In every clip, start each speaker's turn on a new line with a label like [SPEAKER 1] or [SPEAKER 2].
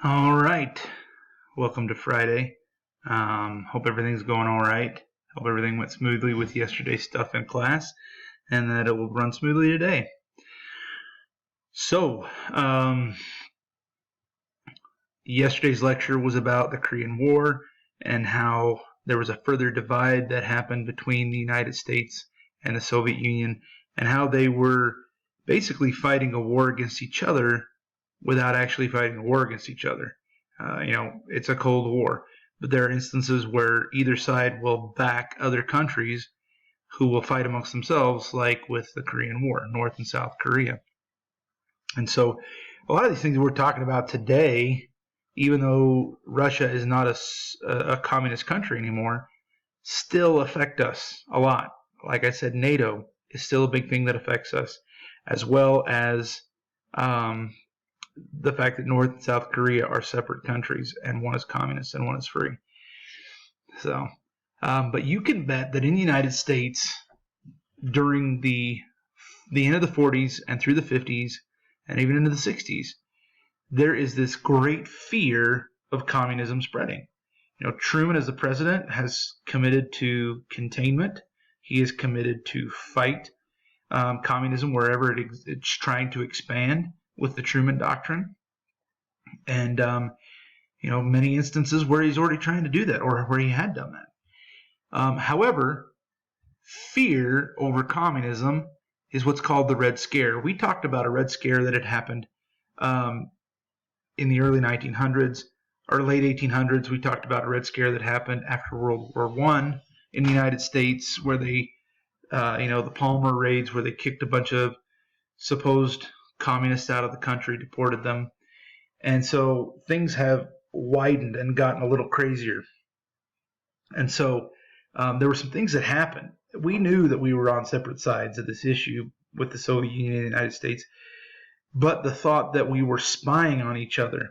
[SPEAKER 1] All right. Welcome to Friday. Hope everything's going all right. Hope everything went smoothly with yesterday's stuff in class and that it will run smoothly today. So, yesterday's lecture was about the Korean War and how there was a further divide that happened between the United States and the Soviet Union and how they were basically fighting a war against each other without actually fighting a war against each other. It's a Cold War, but there are instances where either side will back other countries who will fight amongst themselves, like with the Korean War, North and South Korea. And so a lot of these things we're talking about today, even though Russia is not a communist country anymore, still affect us a lot. Like I said, NATO is still a big thing that affects us, as well as the fact that North and South Korea are separate countries, and one is communist and one is free. So, but you can bet that in the United States, during the end of the 40s and through the 50s and even into the 60s, there is this great fear of communism spreading. Truman, as the president, has committed to containment. He is committed to fight communism wherever it's trying to expand with the Truman Doctrine. And, many instances where he's already trying to do that or where he had done that. However, fear over communism is what's called the Red Scare. We talked about a Red Scare that had happened in the early 1900s or late 1800s. We talked about a Red Scare that happened after World War I in the United States, where they, the Palmer raids, where they kicked a bunch of supposed communists out of the country, deported them. And so things have widened and gotten a little crazier. And so there were some things that happened. We knew that we were on separate sides of this issue with the Soviet Union and the United States, but the thought that we were spying on each other,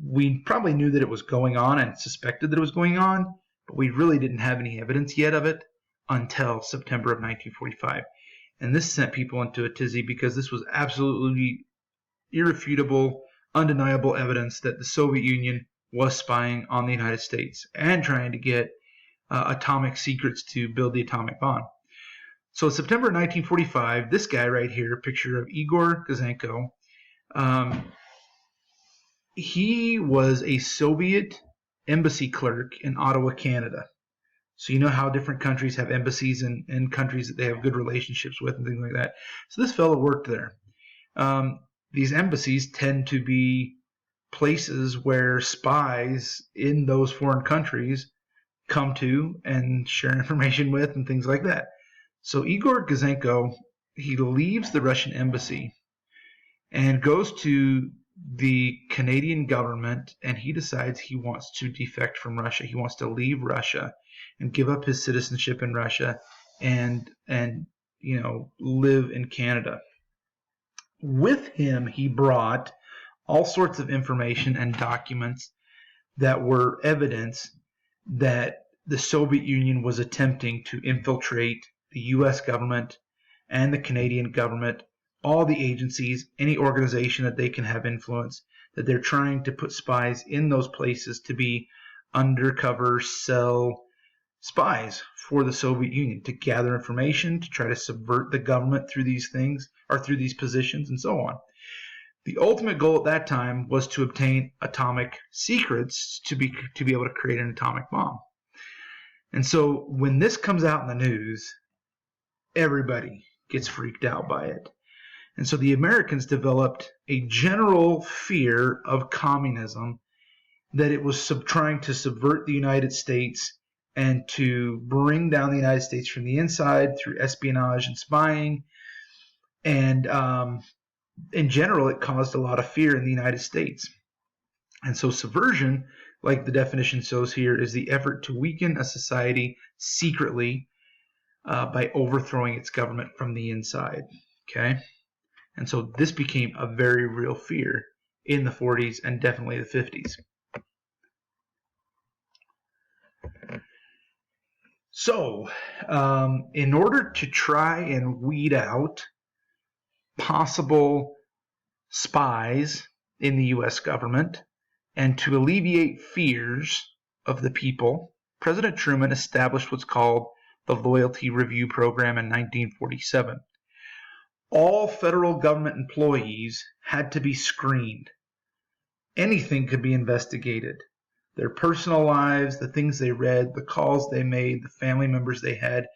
[SPEAKER 1] we probably knew that it was going on and suspected that it was going on, but we really didn't have any evidence yet of it until September of 1945. And this sent people into a tizzy because this was absolutely irrefutable, undeniable evidence that the Soviet Union was spying on the United States and trying to get atomic secrets to build the atomic bomb. So September 1945, this guy right here, a picture of Igor Gouzenko, he was a Soviet embassy clerk in Ottawa, Canada. So you know how different countries have embassies in countries that they have good relationships with and things like that. So this fellow worked there. These embassies tend to be places where spies in those foreign countries come to and share information with and things like that. So Igor Gouzenko, he leaves the Russian embassy and goes to the Canadian government, and he decides he wants to defect from Russia. He wants to leave Russia and give up his citizenship in Russia and live in Canada. With him, he brought all sorts of information and documents that were evidence that the Soviet Union was attempting to infiltrate the U.S. government and the Canadian government, all the agencies, any organization that they can have influence, that they're trying to put spies in those places to be undercover cell spies for the Soviet Union, to gather information, to try to subvert the government through these things, or through these positions, and so on. The ultimate goal at that time was to obtain atomic secrets to be able to create an atomic bomb. And so when this comes out in the news, everybody gets freaked out by it. And so the Americans developed a general fear of communism, that it was trying to subvert the United States and to bring down the United States from the inside through espionage and spying. And in general, it caused a lot of fear in the United States. And so subversion, like the definition shows here, is the effort to weaken a society secretly by overthrowing its government from the inside. Okay? And so this became a very real fear in the 40s and definitely the 50s. So, in order to try and weed out possible spies in the U.S. government, And to alleviate fears of the people, President Truman established what's called the Loyalty Review Program in 1947. All federal government employees had to be screened. Anything could be investigated. Their personal lives, the things they read, the calls they made, the family members they had,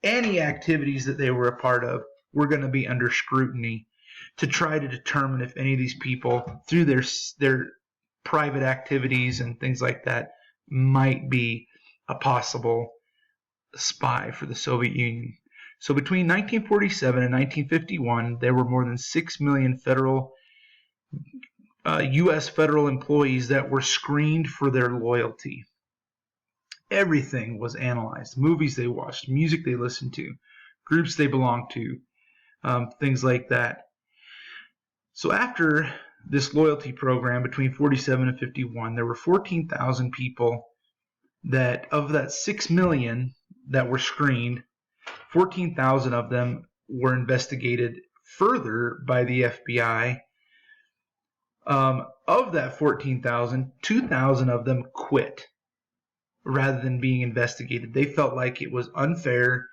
[SPEAKER 1] any activities that they were a part of were going to be under scrutiny to try to determine if any of these people, through their private activities and things like that, might be a possible spy for the Soviet Union. So between 1947 and 1951, there were more than 6 million U.S. federal employees that were screened for their loyalty. Everything was analyzed. Movies they watched, music they listened to, groups they belonged to, things like that. So after this loyalty program between 47 and 51, there were 14,000 people that, of that 6 million that were screened, 14,000 of them were investigated further by the FBI. Of that 14,000, 2,000 of them quit rather than being investigated. They felt like it was unfair,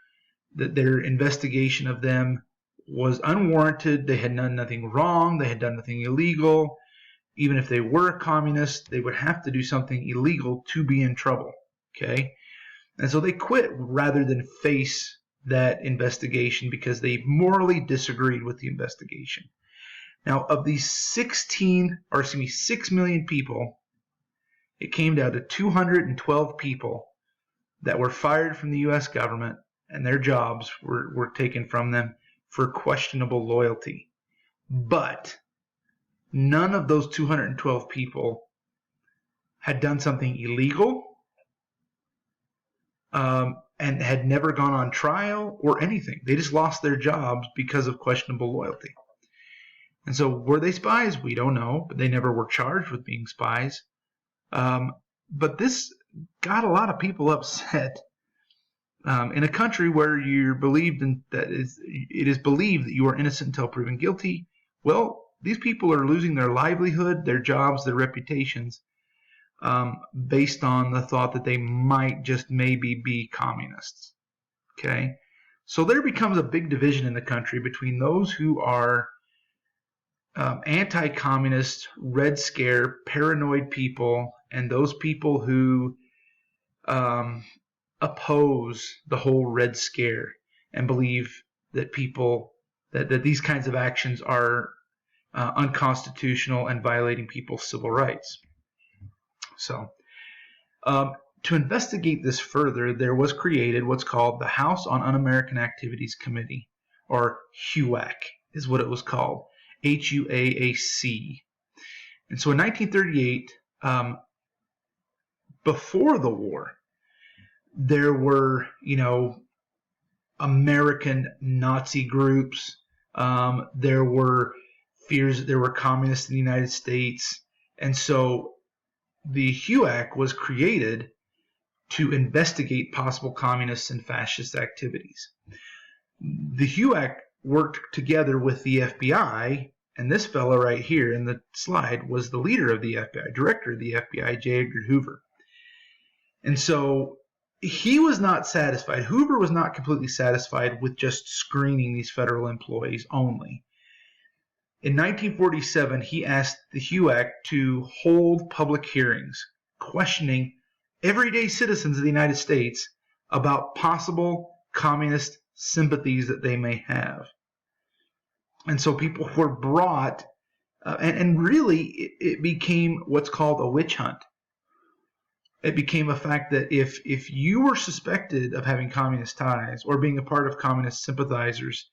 [SPEAKER 1] that their investigation of them was unwarranted. They had done nothing wrong. They had done nothing illegal. Even if they were a communist, they would have to do something illegal to be in trouble. Okay? And so they quit rather than face that investigation because they morally disagreed with the investigation. Now, of these 6 million people, it came down to 212 people that were fired from the U.S. government, and their jobs were taken from them for questionable loyalty. But none of those 212 people had done something illegal and had never gone on trial or anything. They just lost their jobs because of questionable loyalty. And so were they spies? We don't know, but they never were charged with being spies. But this got a lot of people upset. In a country where you're believed in, it is believed that you are innocent until proven guilty, well, these people are losing their livelihood, their jobs, their reputations, based on the thought that they might just maybe be communists. Okay? So there becomes a big division in the country between those who are anti-communist, Red Scare, paranoid people, and those people who oppose the whole Red Scare and believe that that these kinds of actions are unconstitutional and violating people's civil rights. So to investigate this further, there was created what's called the House on Un-American Activities Committee, or HUAC is what it was called, HUAC. And so in 1938, before the war, there were, American Nazi groups. There were fears that there were communists in the United States. And so the HUAC was created to investigate possible communist and fascist activities. The HUAC worked together with the FBI, and this fellow right here in the slide was the leader of the FBI, director of the FBI, J. Edgar Hoover. And so he was not satisfied. Hoover was not completely satisfied with just screening these federal employees only. In 1947, he asked the HUAC to hold public hearings questioning everyday citizens of the United States about possible communist sympathies that they may have. And so people were brought, and really it became what's called a witch hunt. It became a fact that if you were suspected of having communist ties or being a part of communist sympathizers,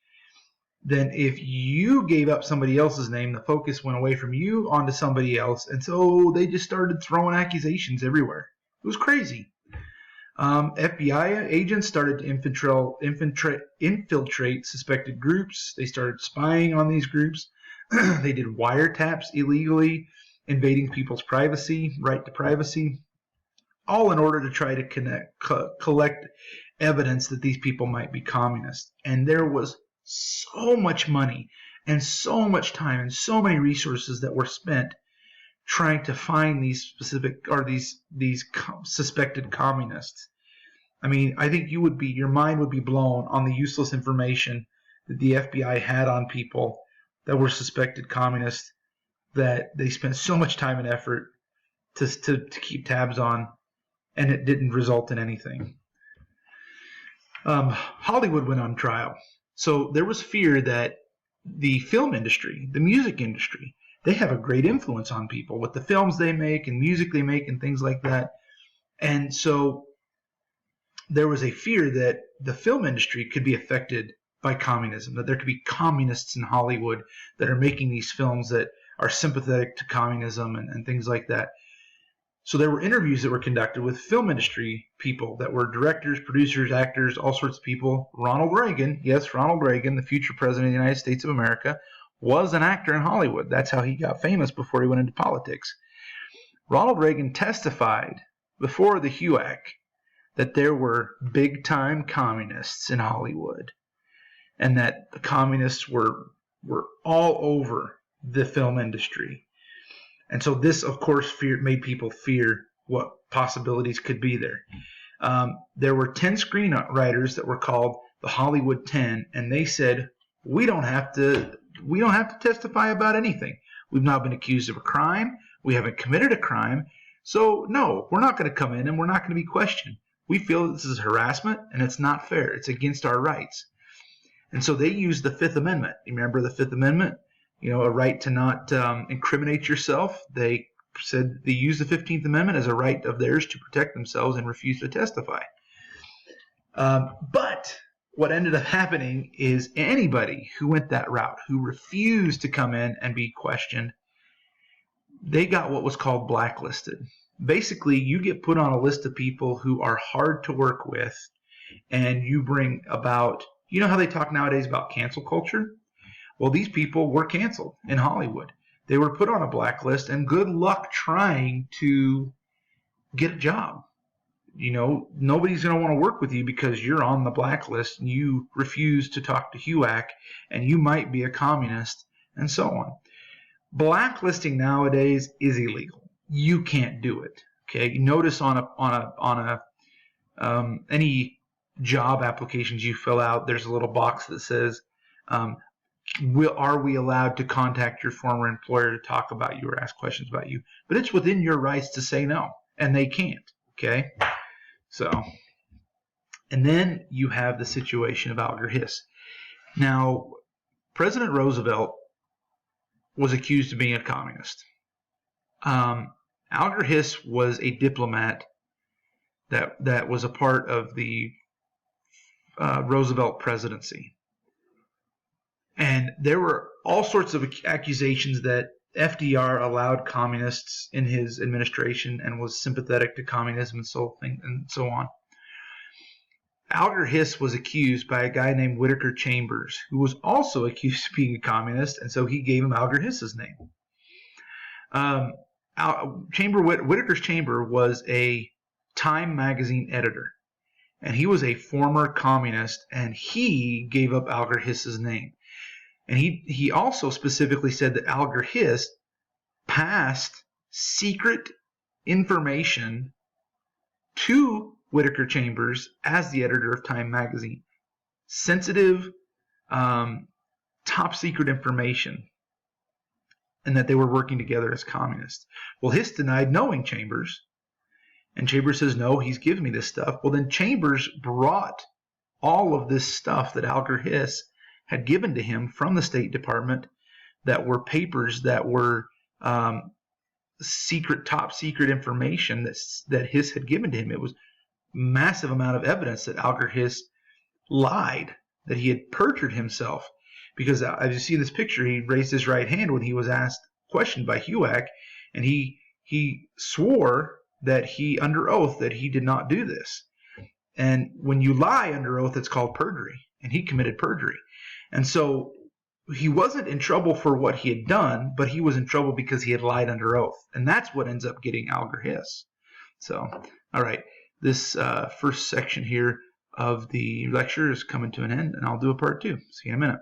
[SPEAKER 1] then if you gave up somebody else's name, the focus went away from you onto somebody else. And so they just started throwing accusations everywhere. It was crazy. FBI agents started to infiltrate suspected groups. They started spying on these groups. They did wiretaps illegally, invading people's privacy, right to privacy, all in order to try to collect evidence that these people might be communists. And there was so much money and so much time and so many resources that were spent trying to find these specific or these suspected communists. I mean, I think your mind would be blown on the useless information that the FBI had on people that were suspected communists, that they spent so much time and effort to keep tabs on, and it didn't result in anything. Hollywood went on trial. So there was fear that the film industry, the music industry, they have a great influence on people with the films they make and music they make and things like that. And so there was a fear that the film industry could be affected by communism, that there could be communists in Hollywood that are making these films that are sympathetic to communism and things like that. So there were interviews that were conducted with film industry people that were directors, producers, actors, all sorts of people. Ronald Reagan, yes, Ronald Reagan, the future president of the United States of America, was an actor in Hollywood. That's how he got famous before he went into politics. Ronald Reagan testified before the HUAC that there were big-time communists in Hollywood, and that the communists were all over the film industry. And so this, of course, made people fear what possibilities could be there. There were 10 screenwriters that were called the Hollywood 10, and they said, we don't have to testify about anything. We've not been accused of a crime. We haven't committed a crime. So no, we're not going to come in and we're not going to be questioned. We feel that this is harassment and it's not fair. It's against our rights. And so they used the Fifth Amendment. You remember the Fifth Amendment? You know, a right to not incriminate yourself. They said they used the 15th Amendment as a right of theirs to protect themselves and refuse to testify. But what ended up happening is anybody who went that route, who refused to come in and be questioned, they got what was called blacklisted. Basically, you get put on a list of people who are hard to work with, and you bring about, you know how they talk nowadays about cancel culture? Well, these people were canceled in Hollywood. They were put on a blacklist, and good luck trying to get a job. You know, nobody's going to want to work with you because you're on the blacklist and you refuse to talk to HUAC and you might be a communist and so on. Blacklisting nowadays is illegal. You can't do it. Okay. Notice on any job applications you fill out, there's a little box that says, are we allowed to contact your former employer to talk about you or ask questions about you? But it's within your rights to say no, and they can't. Okay. So, and then you have the situation of Alger Hiss. Now, President Roosevelt was accused of being a communist. Alger Hiss was a diplomat that was a part of the Roosevelt presidency. And there were all sorts of accusations that FDR allowed communists in his administration and was sympathetic to communism and so on. Alger Hiss was accused by a guy named Whittaker Chambers, who was also accused of being a communist, and so he gave him Alger Hiss's name. Whittaker's Chamber was a Time magazine editor, and he was a former communist, and he gave up Alger Hiss's name. And he also specifically said that Alger Hiss passed secret information to Whittaker Chambers as the editor of Time magazine. Sensitive, top secret information. And that they were working together as communists. Well, Hiss denied knowing Chambers. And Chambers says, no, he's giving me this stuff. Well, then Chambers brought all of this stuff that Alger Hiss had given to him from the State Department that were papers that were top secret information that Hiss had given to him. It was massive amount of evidence that Alger Hiss lied, that he had perjured himself. Because as you see in this picture, he raised his right hand when he was questioned by HUAC, and he swore that under oath that he did not do this. And when you lie under oath, it's called perjury, and he committed perjury. And so he wasn't in trouble for what he had done, but he was in trouble because he had lied under oath. And that's what ends up getting Alger Hiss. So, all right, this first section here of the lecture is coming to an end, and I'll do a part 2. See you in a minute.